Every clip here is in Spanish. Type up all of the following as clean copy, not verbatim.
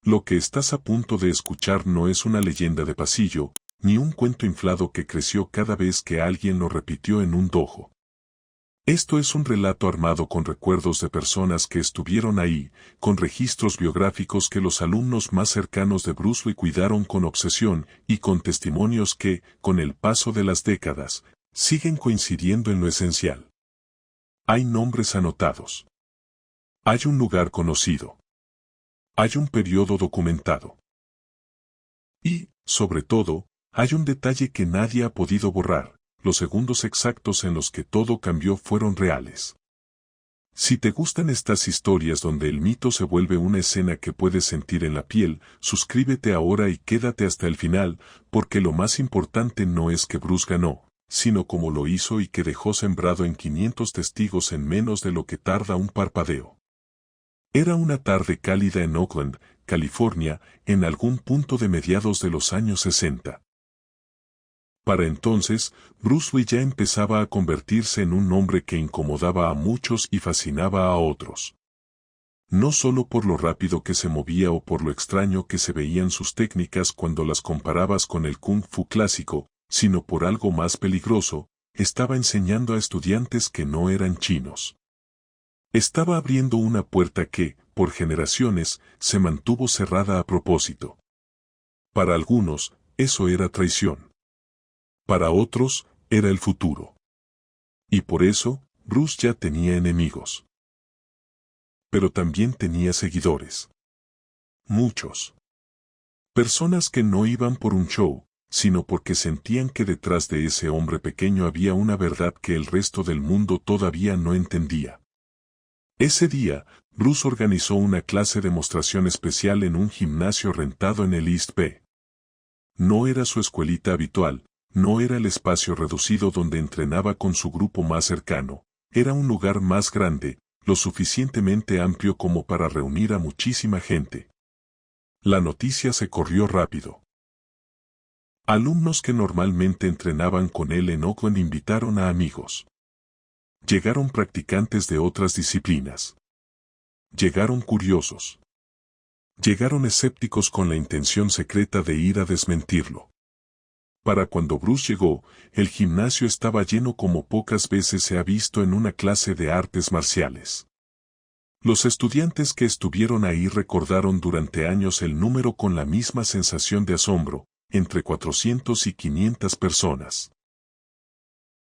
Lo que estás a punto de escuchar no es una leyenda de pasillo, ni un cuento inflado que creció cada vez que alguien lo repitió en un dojo. Esto es un relato armado con recuerdos de personas que estuvieron ahí, con registros biográficos que los alumnos más cercanos de Bruce Lee cuidaron con obsesión y con testimonios que, con el paso de las décadas, siguen coincidiendo en lo esencial. Hay nombres anotados. Hay un lugar conocido. Hay un periodo documentado. Y, sobre todo, hay un detalle que nadie ha podido borrar: los segundos exactos en los que todo cambió fueron reales. Si te gustan estas historias donde el mito se vuelve una escena que puedes sentir en la piel, suscríbete ahora y quédate hasta el final, porque lo más importante no es que Bruce ganó, sino cómo lo hizo y que dejó sembrado en 500 testigos en menos de lo que tarda un parpadeo. Era una tarde cálida en Oakland, California, en algún punto de mediados de los años 60. Para entonces, Bruce Lee ya empezaba a convertirse en un hombre que incomodaba a muchos y fascinaba a otros. No solo por lo rápido que se movía o por lo extraño que se veían sus técnicas cuando las comparabas con el kung fu clásico, sino por algo más peligroso: estaba enseñando a estudiantes que no eran chinos. Estaba abriendo una puerta que, por generaciones, se mantuvo cerrada a propósito. Para algunos, eso era traición. Para otros, era el futuro. Y por eso, Bruce ya tenía enemigos. Pero también tenía seguidores. Muchos. Personas que no iban por un show, sino porque sentían que detrás de ese hombre pequeño había una verdad que el resto del mundo todavía no entendía. Ese día, Bruce organizó una clase de demostración especial en un gimnasio rentado en el East Bay. No era su escuelita habitual. No era el espacio reducido donde entrenaba con su grupo más cercano, era un lugar más grande, lo suficientemente amplio como para reunir a muchísima gente. La noticia se corrió rápido. Alumnos que normalmente entrenaban con él en Oakland invitaron a amigos. Llegaron practicantes de otras disciplinas. Llegaron curiosos. Llegaron escépticos con la intención secreta de ir a desmentirlo. Para cuando Bruce llegó, el gimnasio estaba lleno como pocas veces se ha visto en una clase de artes marciales. Los estudiantes que estuvieron ahí recordaron durante años el número con la misma sensación de asombro: entre 400 y 500 personas.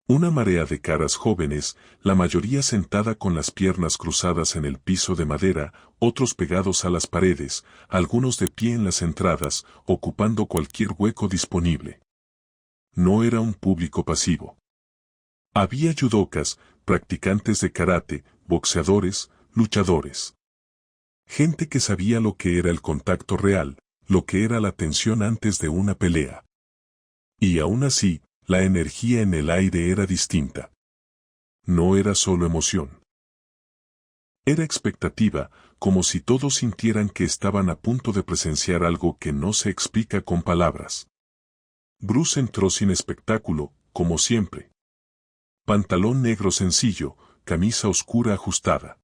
Una marea de caras jóvenes, la mayoría sentada con las piernas cruzadas en el piso de madera, otros pegados a las paredes, algunos de pie en las entradas, ocupando cualquier hueco disponible. No era un público pasivo. Había judokas, practicantes de karate, boxeadores, luchadores. Gente que sabía lo que era el contacto real, lo que era la tensión antes de una pelea. Y aún así, la energía en el aire era distinta. No era solo emoción. Era expectativa, como si todos sintieran que estaban a punto de presenciar algo que no se explica con palabras. Bruce entró sin espectáculo, como siempre. Pantalón negro sencillo, camisa oscura ajustada.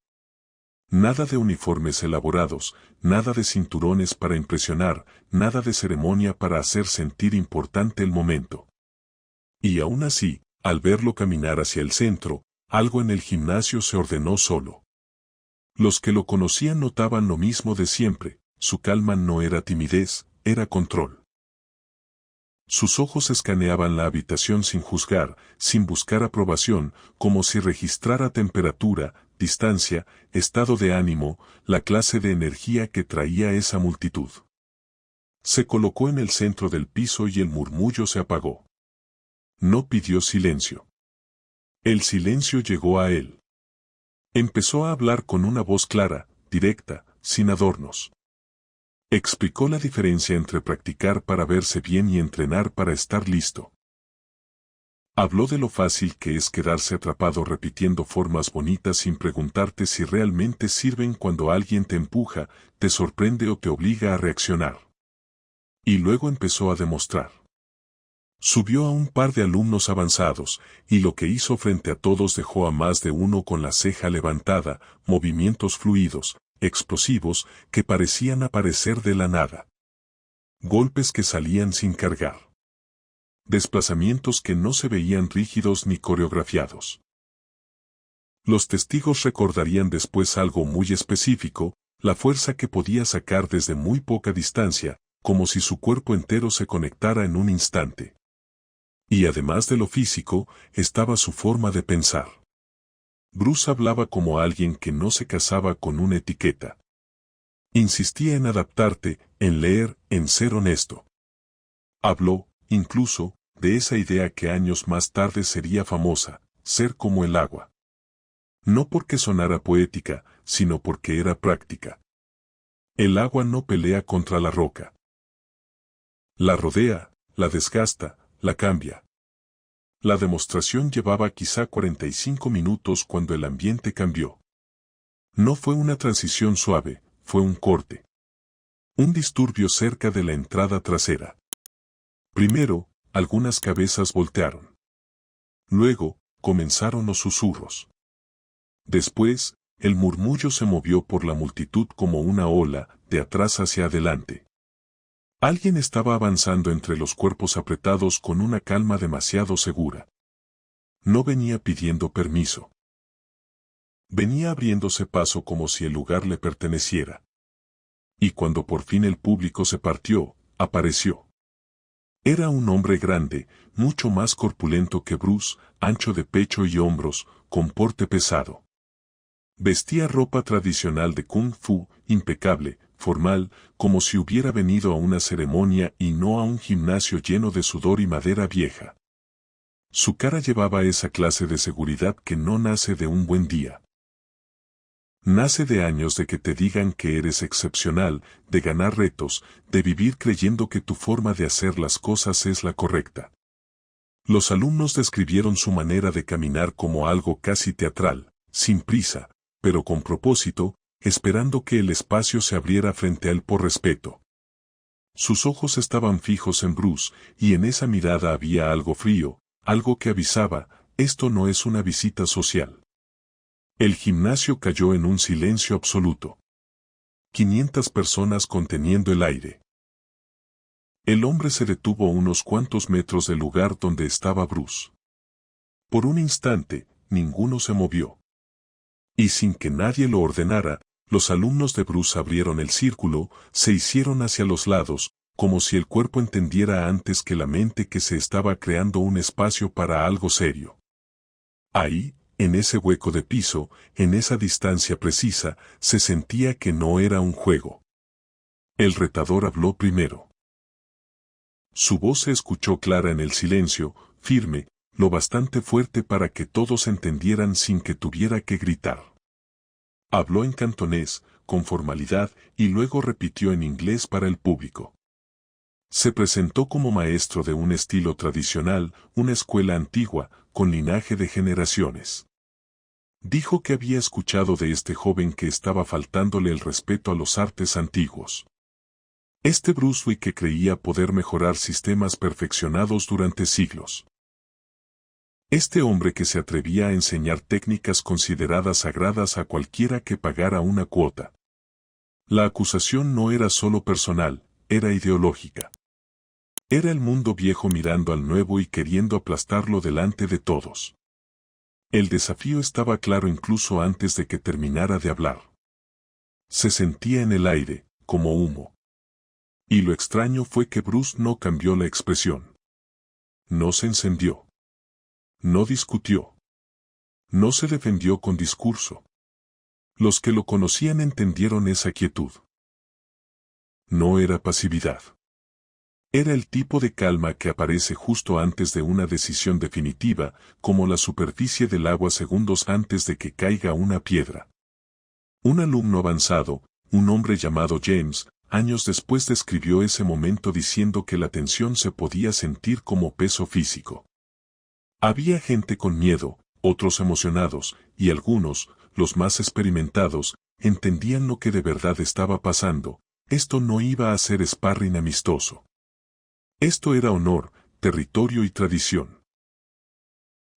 Nada de uniformes elaborados, nada de cinturones para impresionar, nada de ceremonia para hacer sentir importante el momento. Y aún así, al verlo caminar hacia el centro, algo en el gimnasio se ordenó solo. Los que lo conocían notaban lo mismo de siempre: su calma no era timidez, era control. Sus ojos escaneaban la habitación sin juzgar, sin buscar aprobación, como si registrara temperatura, distancia, estado de ánimo, la clase de energía que traía esa multitud. Se colocó en el centro del piso y el murmullo se apagó. No pidió silencio. El silencio llegó a él. Empezó a hablar con una voz clara, directa, sin adornos. Explicó la diferencia entre practicar para verse bien y entrenar para estar listo. Habló de lo fácil que es quedarse atrapado repitiendo formas bonitas sin preguntarte si realmente sirven cuando alguien te empuja, te sorprende o te obliga a reaccionar. Y luego empezó a demostrar. Subió a un par de alumnos avanzados, y lo que hizo frente a todos dejó a más de uno con la ceja levantada, movimientos fluidos, explosivos que parecían aparecer de la nada. Golpes que salían sin cargar. Desplazamientos que no se veían rígidos ni coreografiados. Los testigos recordarían después algo muy específico, la fuerza que podía sacar desde muy poca distancia, como si su cuerpo entero se conectara en un instante. Y además de lo físico, estaba su forma de pensar. Bruce hablaba como alguien que no se casaba con una etiqueta. Insistía en adaptarte, en leer, en ser honesto. Habló, incluso, de esa idea que años más tarde sería famosa, ser como el agua. No porque sonara poética, sino porque era práctica. El agua no pelea contra la roca. La rodea, la desgasta, la cambia. La demostración llevaba quizá 45 minutos cuando el ambiente cambió. No fue una transición suave, fue un corte. Un disturbio cerca de la entrada trasera. Primero, algunas cabezas voltearon. Luego, comenzaron los susurros. Después, el murmullo se movió por la multitud como una ola, de atrás hacia adelante. Alguien estaba avanzando entre los cuerpos apretados con una calma demasiado segura. No venía pidiendo permiso. Venía abriéndose paso como si el lugar le perteneciera. Y cuando por fin el público se partió, apareció. Era un hombre grande, mucho más corpulento que Bruce, ancho de pecho y hombros, con porte pesado. Vestía ropa tradicional de Kung Fu, impecable, formal, como si hubiera venido a una ceremonia y no a un gimnasio lleno de sudor y madera vieja. Su cara llevaba esa clase de seguridad que no nace de un buen día. Nace de años de que te digan que eres excepcional, de ganar retos, de vivir creyendo que tu forma de hacer las cosas es la correcta. Los alumnos describieron su manera de caminar como algo casi teatral, sin prisa, pero con propósito, esperando que el espacio se abriera frente a él por respeto. Sus ojos estaban fijos en Bruce, y en esa mirada había algo frío, algo que avisaba, esto no es una visita social. El gimnasio cayó en un silencio absoluto. 500 personas conteniendo el aire. El hombre se detuvo a unos cuantos metros del lugar donde estaba Bruce. Por un instante, ninguno se movió. Y sin que nadie lo ordenara, los alumnos de Bruce abrieron el círculo, se hicieron hacia los lados, como si el cuerpo entendiera antes que la mente que se estaba creando un espacio para algo serio. Ahí, en ese hueco de piso, en esa distancia precisa, se sentía que no era un juego. El retador habló primero. Su voz se escuchó clara en el silencio, firme, lo bastante fuerte para que todos entendieran sin que tuviera que gritar. Habló en cantonés, con formalidad, y luego repitió en inglés para el público. Se presentó como maestro de un estilo tradicional, una escuela antigua, con linaje de generaciones. Dijo que había escuchado de este joven que estaba faltándole el respeto a los artes antiguos. Este Bruce Lee que creía poder mejorar sistemas perfeccionados durante siglos. Este hombre que se atrevía a enseñar técnicas consideradas sagradas a cualquiera que pagara una cuota. La acusación no era solo personal, era ideológica. Era el mundo viejo mirando al nuevo y queriendo aplastarlo delante de todos. El desafío estaba claro incluso antes de que terminara de hablar. Se sentía en el aire, como humo. Y lo extraño fue que Bruce no cambió la expresión. No se encendió. No discutió. No se defendió con discurso. Los que lo conocían entendieron esa quietud. No era pasividad. Era el tipo de calma que aparece justo antes de una decisión definitiva, como la superficie del agua segundos antes de que caiga una piedra. Un alumno avanzado, un hombre llamado James, años después describió ese momento diciendo que la tensión se podía sentir como peso físico. Había gente con miedo, otros emocionados, y algunos, los más experimentados, entendían lo que de verdad estaba pasando. Esto no iba a ser sparring amistoso. Esto era honor, territorio y tradición.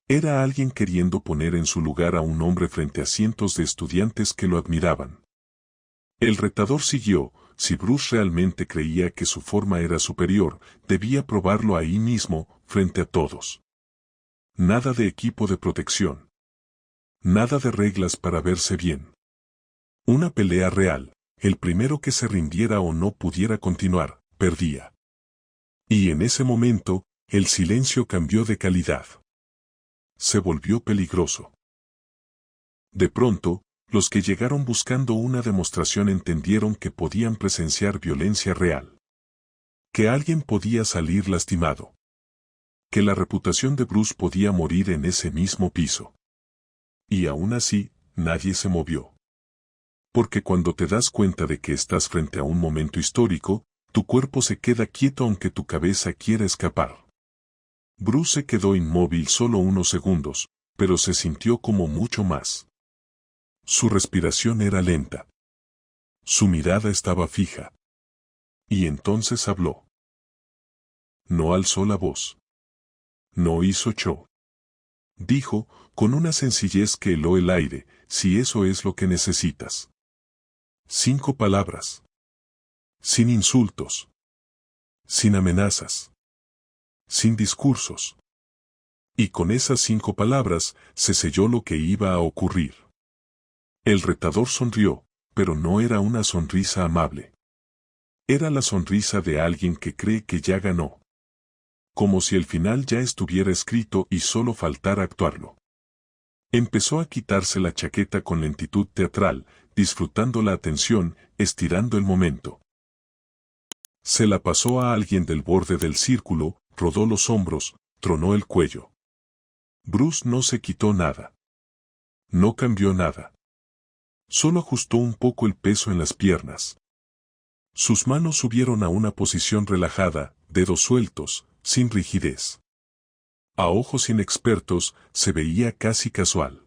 Era alguien queriendo poner en su lugar a un hombre frente a cientos de estudiantes que lo admiraban. El retador siguió. Si Bruce realmente creía que su forma era superior, debía probarlo ahí mismo, frente a todos. Nada de equipo de protección. Nada de reglas para verse bien. Una pelea real. El primero que se rindiera o no pudiera continuar, perdía. Y en ese momento, el silencio cambió de calidad. Se volvió peligroso. De pronto, los que llegaron buscando una demostración entendieron que podían presenciar violencia real. Que alguien podía salir lastimado. Que la reputación de Bruce podía morir en ese mismo piso. Y aún así, nadie se movió. Porque cuando te das cuenta de que estás frente a un momento histórico, tu cuerpo se queda quieto aunque tu cabeza quiera escapar. Bruce se quedó inmóvil solo unos segundos, pero se sintió como mucho más. Su respiración era lenta. Su mirada estaba fija. Y entonces habló. No alzó la voz. No hizo show. Dijo, con una sencillez que heló el aire, si eso es lo que necesitas. 5 palabras. Sin insultos. Sin amenazas. Sin discursos. Y con esas 5 palabras, se selló lo que iba a ocurrir. El retador sonrió, pero no era una sonrisa amable. Era la sonrisa de alguien que cree que ya ganó. Como si el final ya estuviera escrito y solo faltara actuarlo. Empezó a quitarse la chaqueta con lentitud teatral, disfrutando la atención, estirando el momento. Se la pasó a alguien del borde del círculo, rodó los hombros, tronó el cuello. Bruce no se quitó nada. No cambió nada. Solo ajustó un poco el peso en las piernas. Sus manos subieron a una posición relajada, dedos sueltos, sin rigidez. A ojos inexpertos, se veía casi casual.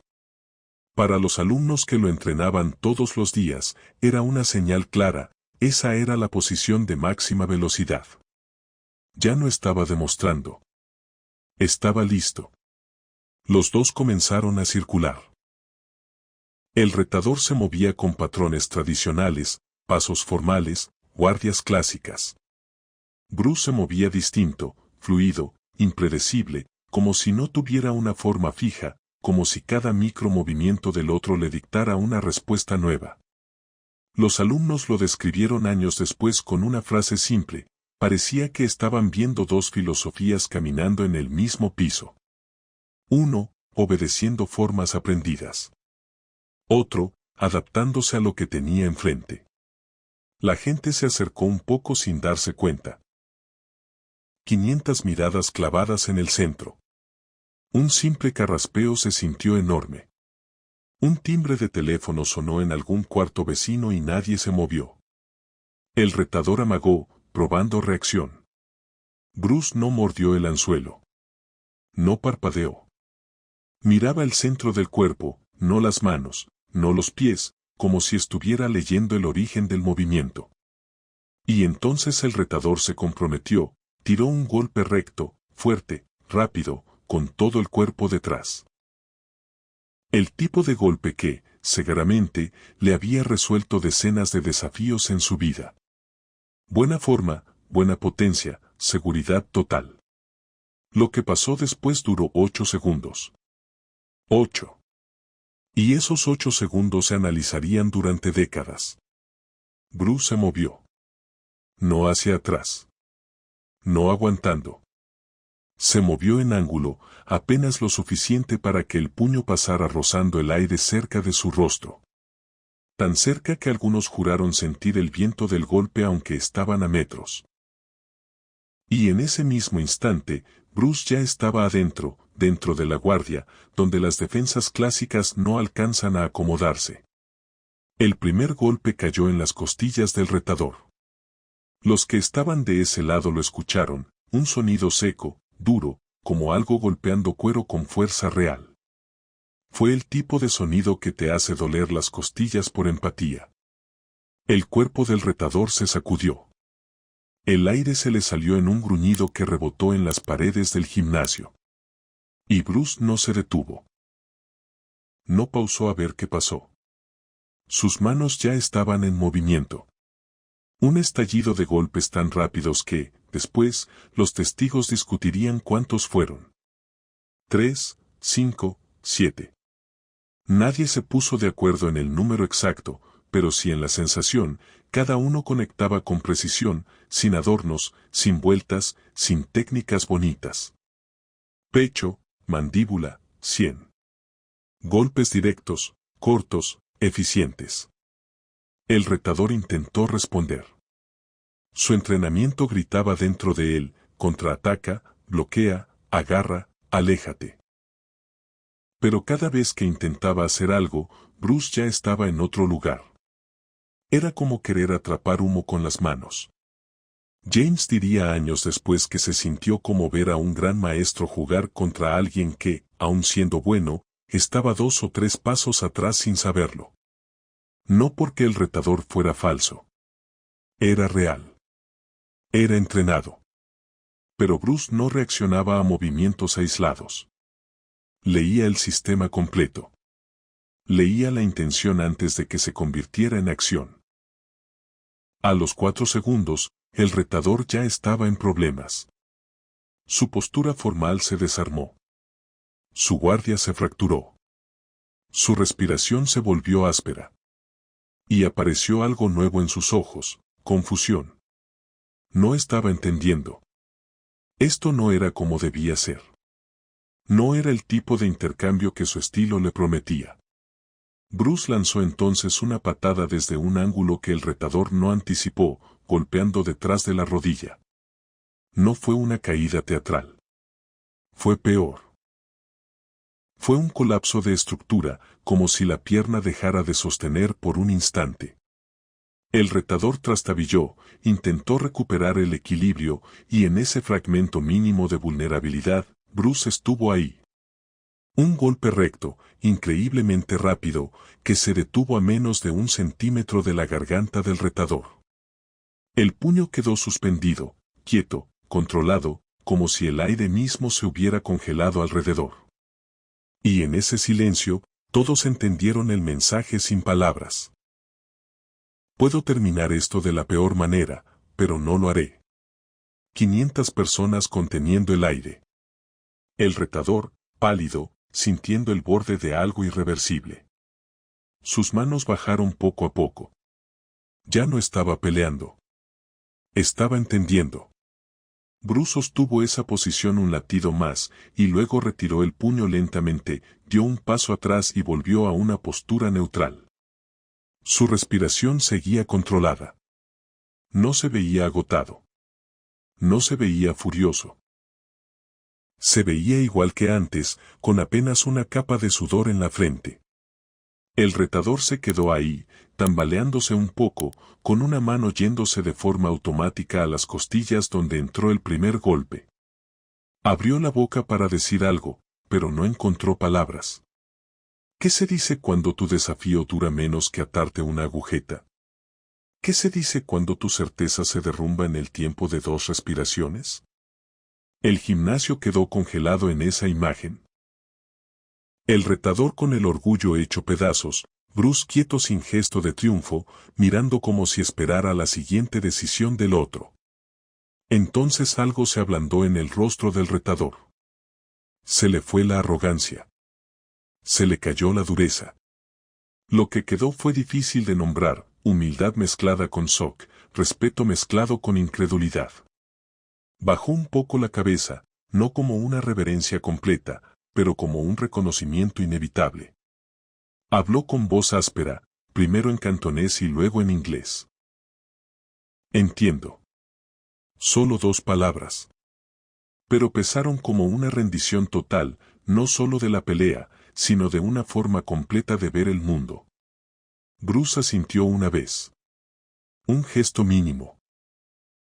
Para los alumnos que lo entrenaban todos los días, era una señal clara, esa era la posición de máxima velocidad. Ya no estaba demostrando. Estaba listo. Los dos comenzaron a circular. El retador se movía con patrones tradicionales, pasos formales, guardias clásicas. Bruce se movía distinto, fluido, impredecible, como si no tuviera una forma fija, como si cada micromovimiento del otro le dictara una respuesta nueva. Los alumnos lo describieron años después con una frase simple, parecía que estaban viendo 2 filosofías caminando en el mismo piso. Uno, obedeciendo formas aprendidas. Otro, adaptándose a lo que tenía enfrente. La gente se acercó un poco sin darse cuenta. 500 miradas clavadas en el centro. Un simple carraspeo se sintió enorme. Un timbre de teléfono sonó en algún cuarto vecino y nadie se movió. El retador amagó, probando reacción. Bruce no mordió el anzuelo. No parpadeó. Miraba el centro del cuerpo, no las manos, no los pies, como si estuviera leyendo el origen del movimiento. Y entonces el retador se comprometió, tiró un golpe recto, fuerte, rápido, con todo el cuerpo detrás. El tipo de golpe que, seguramente, le había resuelto decenas de desafíos en su vida. Buena forma, buena potencia, seguridad total. Lo que pasó después duró 8 segundos. 8. Y esos 8 segundos se analizarían durante décadas. Bruce se movió. No hacia atrás. No aguantando. Se movió en ángulo, apenas lo suficiente para que el puño pasara rozando el aire cerca de su rostro. Tan cerca que algunos juraron sentir el viento del golpe aunque estaban a metros. Y en ese mismo instante, Bruce ya estaba adentro, dentro de la guardia, donde las defensas clásicas no alcanzan a acomodarse. El primer golpe cayó en las costillas del retador. Los que estaban de ese lado lo escucharon, un sonido seco, duro, como algo golpeando cuero con fuerza real. Fue el tipo de sonido que te hace doler las costillas por empatía. El cuerpo del retador se sacudió. El aire se le salió en un gruñido que rebotó en las paredes del gimnasio. Y Bruce no se detuvo. No pausó a ver qué pasó. Sus manos ya estaban en movimiento. Un estallido de golpes tan rápidos que, después, los testigos discutirían cuántos fueron. 3, 5, 7. Nadie se puso de acuerdo en el número exacto, pero sí en la sensación. Cada uno conectaba con precisión, sin adornos, sin vueltas, sin técnicas bonitas. Pecho, mandíbula, 100. Golpes directos, cortos, eficientes. El retador intentó responder. Su entrenamiento gritaba dentro de él: contraataca, bloquea, agarra, aléjate. Pero cada vez que intentaba hacer algo, Bruce ya estaba en otro lugar. Era como querer atrapar humo con las manos. James diría años después que se sintió como ver a un gran maestro jugar contra alguien que, aun siendo bueno, estaba 2 o 3 pasos atrás sin saberlo. No porque el retador fuera falso. Era real. Era entrenado. Pero Bruce no reaccionaba a movimientos aislados. Leía el sistema completo. Leía la intención antes de que se convirtiera en acción. A los 4 segundos, el retador ya estaba en problemas. Su postura formal se desarmó. Su guardia se fracturó. Su respiración se volvió áspera. Y apareció algo nuevo en sus ojos: confusión. No estaba entendiendo. Esto no era como debía ser. No era el tipo de intercambio que su estilo le prometía. Bruce lanzó entonces una patada desde un ángulo que el retador no anticipó, golpeando detrás de la rodilla. No fue una caída teatral. Fue peor. Fue un colapso de estructura, como si la pierna dejara de sostener por un instante. El retador trastabilló, intentó recuperar el equilibrio, y en ese fragmento mínimo de vulnerabilidad, Bruce estuvo ahí. Un golpe recto, increíblemente rápido, que se detuvo a menos de 1 centímetro de la garganta del retador. El puño quedó suspendido, quieto, controlado, como si el aire mismo se hubiera congelado alrededor. Y en ese silencio, todos entendieron el mensaje sin palabras. Puedo terminar esto de la peor manera, pero no lo haré. 500 personas conteniendo el aire. El retador, pálido, sintiendo el borde de algo irreversible. Sus manos bajaron poco a poco. Ya no estaba peleando. Estaba entendiendo. Bruce sostuvo esa posición un latido más, y luego retiró el puño lentamente, dio un paso atrás y volvió a una postura neutral. Su respiración seguía controlada. No se veía agotado. No se veía furioso. Se veía igual que antes, con apenas una capa de sudor en la frente. El retador se quedó ahí, tambaleándose un poco, con una mano yéndose de forma automática a las costillas donde entró el primer golpe. Abrió la boca para decir algo, pero no encontró palabras. ¿Qué se dice cuando tu desafío dura menos que atarte una agujeta? ¿Qué se dice cuando tu certeza se derrumba en el tiempo de 2 respiraciones? El gimnasio quedó congelado en esa imagen. El retador con el orgullo hecho pedazos, Bruce quieto sin gesto de triunfo, mirando como si esperara la siguiente decisión del otro. Entonces algo se ablandó en el rostro del retador. Se le fue la arrogancia. Se le cayó la dureza. Lo que quedó fue difícil de nombrar: humildad mezclada con shock, respeto mezclado con incredulidad. Bajó un poco la cabeza, no como una reverencia completa, pero como un reconocimiento inevitable. Habló con voz áspera, primero en cantonés y luego en inglés. Entiendo. Solo 2 palabras. Pero pesaron como una rendición total, no solo de la pelea, sino de una forma completa de ver el mundo. Bruce asintió una vez. Un gesto mínimo.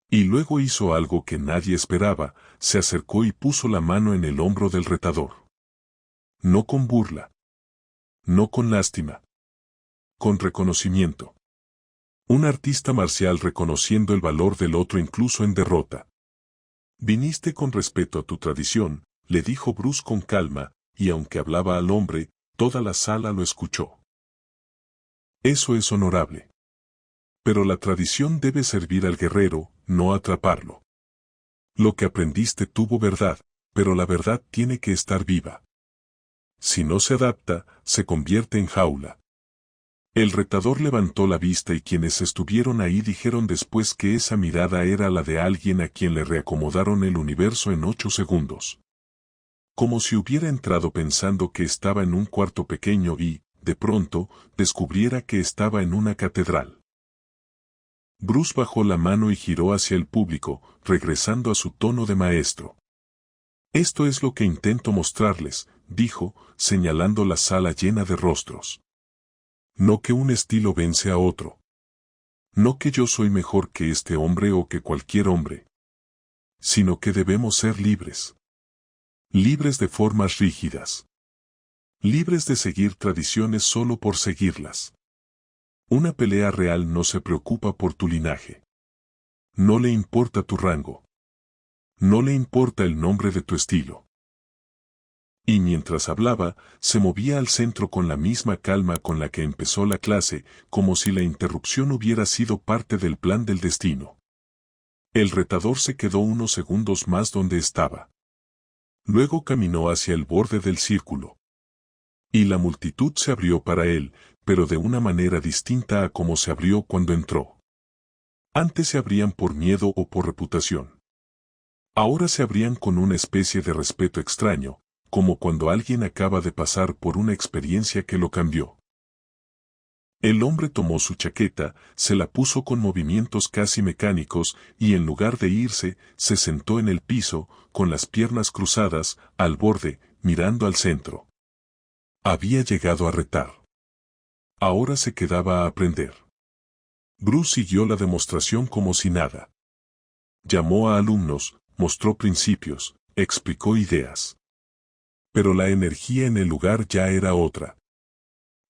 Y luego hizo algo que nadie esperaba: se acercó y puso la mano en el hombro del retador. No con burla. No con lástima. Con reconocimiento. Un artista marcial reconociendo el valor del otro incluso en derrota. Viniste con respeto a tu tradición, le dijo Bruce con calma, y aunque hablaba al hombre, toda la sala lo escuchó. Eso es honorable. Pero la tradición debe servir al guerrero, no atraparlo. Lo que aprendiste tuvo verdad, pero la verdad tiene que estar viva. Si no se adapta, se convierte en jaula. El retador levantó la vista y quienes estuvieron ahí dijeron después que esa mirada era la de alguien a quien le reacomodaron el universo en 8 segundos. Como si hubiera entrado pensando que estaba en un cuarto pequeño y, de pronto, descubriera que estaba en una catedral. Bruce bajó la mano y giró hacia el público, regresando a su tono de maestro. Esto es lo que intento mostrarles, dijo, señalando la sala llena de rostros. No que un estilo vence a otro. No que yo soy mejor que este hombre o que cualquier hombre. Sino que debemos ser libres. Libres de formas rígidas. Libres de seguir tradiciones solo por seguirlas. Una pelea real no se preocupa por tu linaje. No le importa tu rango. No le importa el nombre de tu estilo. Y mientras hablaba, se movía al centro con la misma calma con la que empezó la clase, como si la interrupción hubiera sido parte del plan del destino. El retador se quedó unos segundos más donde estaba. Luego caminó hacia el borde del círculo. Y la multitud se abrió para él, pero de una manera distinta a como se abrió cuando entró. Antes se abrían por miedo o por reputación. Ahora se abrían con una especie de respeto extraño, como cuando alguien acaba de pasar por una experiencia que lo cambió. El hombre tomó su chaqueta, se la puso con movimientos casi mecánicos y en lugar de irse, se sentó en el piso, con las piernas cruzadas, al borde, mirando al centro. Había llegado a retar. Ahora se quedaba a aprender. Bruce siguió la demostración como si nada. Llamó a alumnos, mostró principios, explicó ideas. Pero la energía en el lugar ya era otra.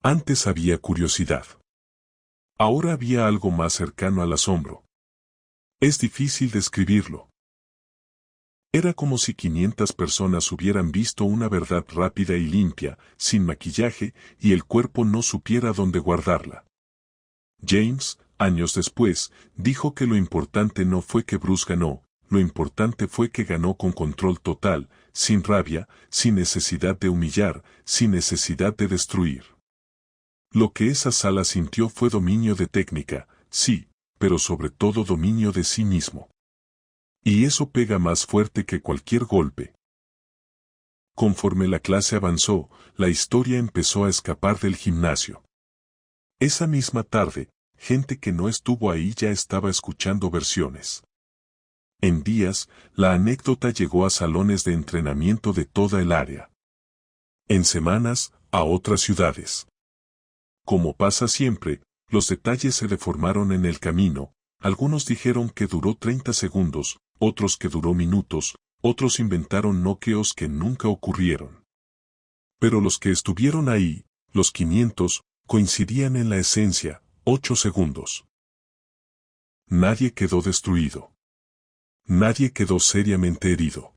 Antes había curiosidad. Ahora había algo más cercano al asombro. Es difícil describirlo. Era como si 500 personas hubieran visto una verdad rápida y limpia, sin maquillaje, y el cuerpo no supiera dónde guardarla. James, años después, dijo que lo importante no fue que Bruce ganó, lo importante fue que ganó con control total, sin rabia, sin necesidad de humillar, sin necesidad de destruir. Lo que esa sala sintió fue dominio de técnica, sí, pero sobre todo dominio de sí mismo. Y eso pega más fuerte que cualquier golpe. Conforme la clase avanzó, la historia empezó a escapar del gimnasio. Esa misma tarde, gente que no estuvo ahí ya estaba escuchando versiones. En días, la anécdota llegó a salones de entrenamiento de toda el área. En semanas, a otras ciudades. Como pasa siempre, los detalles se deformaron en el camino, algunos dijeron que duró 30 segundos, otros que duró minutos, otros inventaron noqueos que nunca ocurrieron. Pero los que estuvieron ahí, los 500, coincidían en la esencia, 8 segundos. Nadie quedó destruido. Nadie quedó seriamente herido.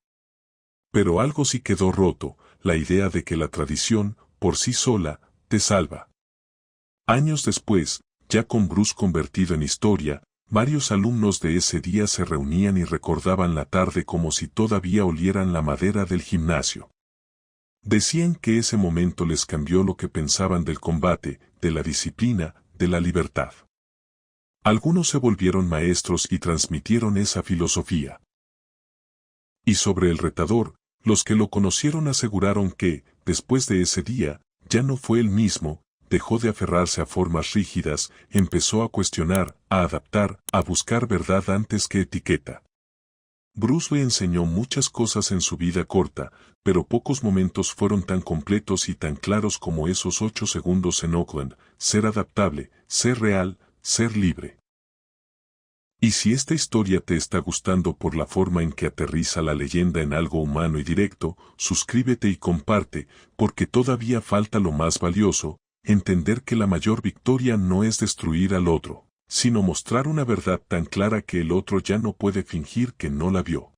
Pero algo sí quedó roto, la idea de que la tradición, por sí sola, te salva. Años después, ya con Bruce convertido en historia, varios alumnos de ese día se reunían y recordaban la tarde como si todavía olieran la madera del gimnasio. Decían que ese momento les cambió lo que pensaban del combate, de la disciplina, de la libertad. Algunos se volvieron maestros y transmitieron esa filosofía. Y sobre el retador, los que lo conocieron aseguraron que, después de ese día, ya no fue el mismo, dejó de aferrarse a formas rígidas, empezó a cuestionar, a adaptar, a buscar verdad antes que etiqueta. Bruce le enseñó muchas cosas en su vida corta, pero pocos momentos fueron tan completos y tan claros como esos 8 segundos en Oakland: ser adaptable, ser real, ser libre. Y si esta historia te está gustando por la forma en que aterriza la leyenda en algo humano y directo, suscríbete y comparte, porque todavía falta lo más valioso: entender que la mayor victoria no es destruir al otro, sino mostrar una verdad tan clara que el otro ya no puede fingir que no la vio.